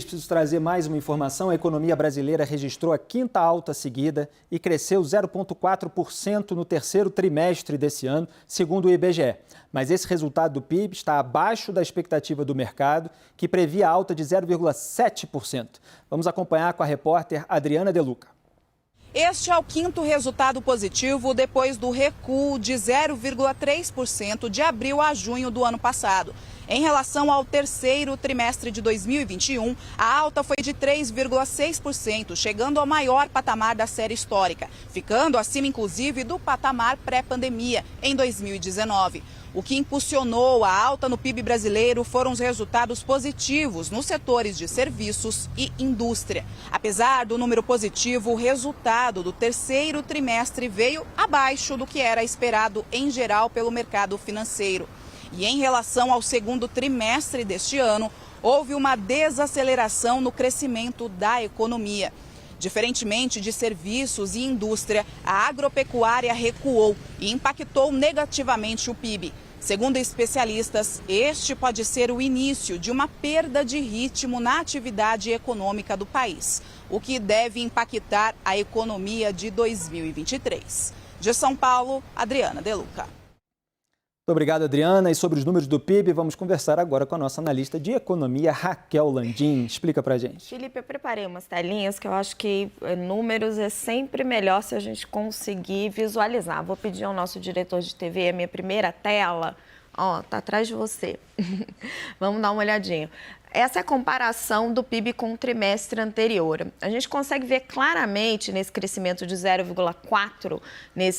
preciso trazer mais uma informação. A economia brasileira registrou a quinta alta seguida e cresceu 0,4% no terceiro trimestre desse ano, segundo o IBGE. Mas esse resultado do PIB está abaixo da expectativa do mercado, que previa alta de 0,7%. Vamos acompanhar com a repórter Adriana De Luca. Este é o quinto resultado positivo depois do recuo de 0,3% de abril a junho do ano passado. Em relação ao terceiro trimestre de 2021, a alta foi de 3,6%, chegando ao maior patamar da série histórica, ficando acima inclusive do patamar pré-pandemia, em 2019. O que impulsionou a alta no PIB brasileiro foram os resultados positivos nos setores de serviços e indústria. Apesar do número positivo, o resultado do terceiro trimestre veio abaixo do que era esperado em geral pelo mercado financeiro. E em relação ao segundo trimestre deste ano, houve uma desaceleração no crescimento da economia. Diferentemente de serviços e indústria, a agropecuária recuou e impactou negativamente o PIB. Segundo especialistas, este pode ser o início de uma perda de ritmo na atividade econômica do país, o que deve impactar a economia de 2023. De São Paulo, Adriana De Luca. Muito obrigado, Adriana. E sobre os números do PIB, vamos conversar agora com a nossa analista de economia, Raquel Landim. Explica pra gente. Felipe, eu preparei umas telinhas que eu acho que números é sempre melhor se a gente conseguir visualizar. Vou pedir ao nosso diretor de TV a minha primeira tela. Ó, tá atrás de você. Vamos dar uma olhadinha. Essa é a comparação do PIB com o trimestre anterior. A gente consegue ver claramente nesse crescimento de 0,4%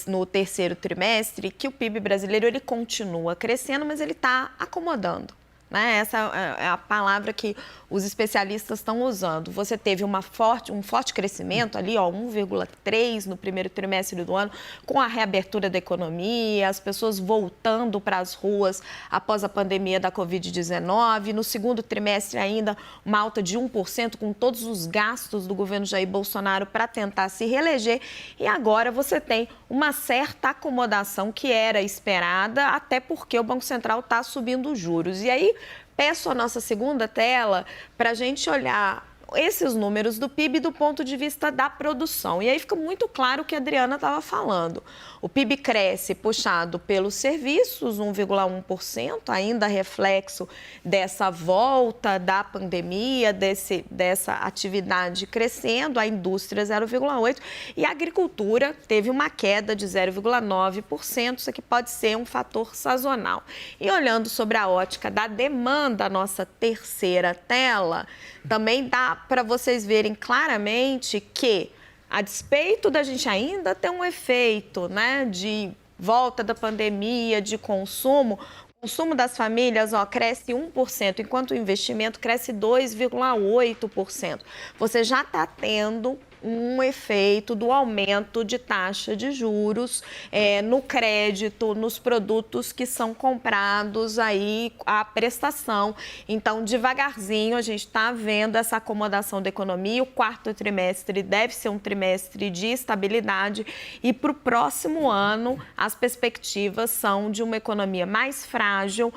no terceiro trimestre que o PIB brasileiro ele continua crescendo, mas ele está acomodando. Né? Essa é a palavra que os especialistas estão usando. Você teve um forte crescimento ali, 1,3% no primeiro trimestre do ano, com a reabertura da economia, as pessoas voltando para as ruas após a pandemia da Covid-19. No segundo trimestre ainda, uma alta de 1%, com todos os gastos do governo Jair Bolsonaro para tentar se reeleger. E agora você tem uma certa acomodação que era esperada, até porque o Banco Central está subindo os juros. E aí, peço a nossa segunda tela para a gente olhar esses números do PIB do ponto de vista da produção. E aí fica muito claro o que a Adriana estava falando. O PIB cresce puxado pelos serviços, 1,1%, ainda reflexo dessa volta da pandemia, dessa atividade crescendo, a indústria 0,8% e a agricultura teve uma queda de 0,9%, isso aqui pode ser um fator sazonal. E olhando sobre a ótica da demanda, nossa terceira tela, também dá para vocês verem claramente que, a despeito da gente ainda ter um efeito, né, de volta da pandemia, de consumo, o consumo das famílias cresce 1%, enquanto o investimento cresce 2,8%. Você já está tendo um efeito do aumento de taxa de juros no crédito, nos produtos que são comprados aí à prestação. Então, devagarzinho, a gente está vendo essa acomodação da economia. O quarto trimestre deve ser um trimestre de estabilidade e para o próximo ano as perspectivas são de uma economia mais frágil,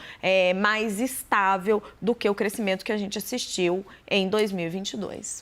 mais estável do que o crescimento que a gente assistiu em 2022.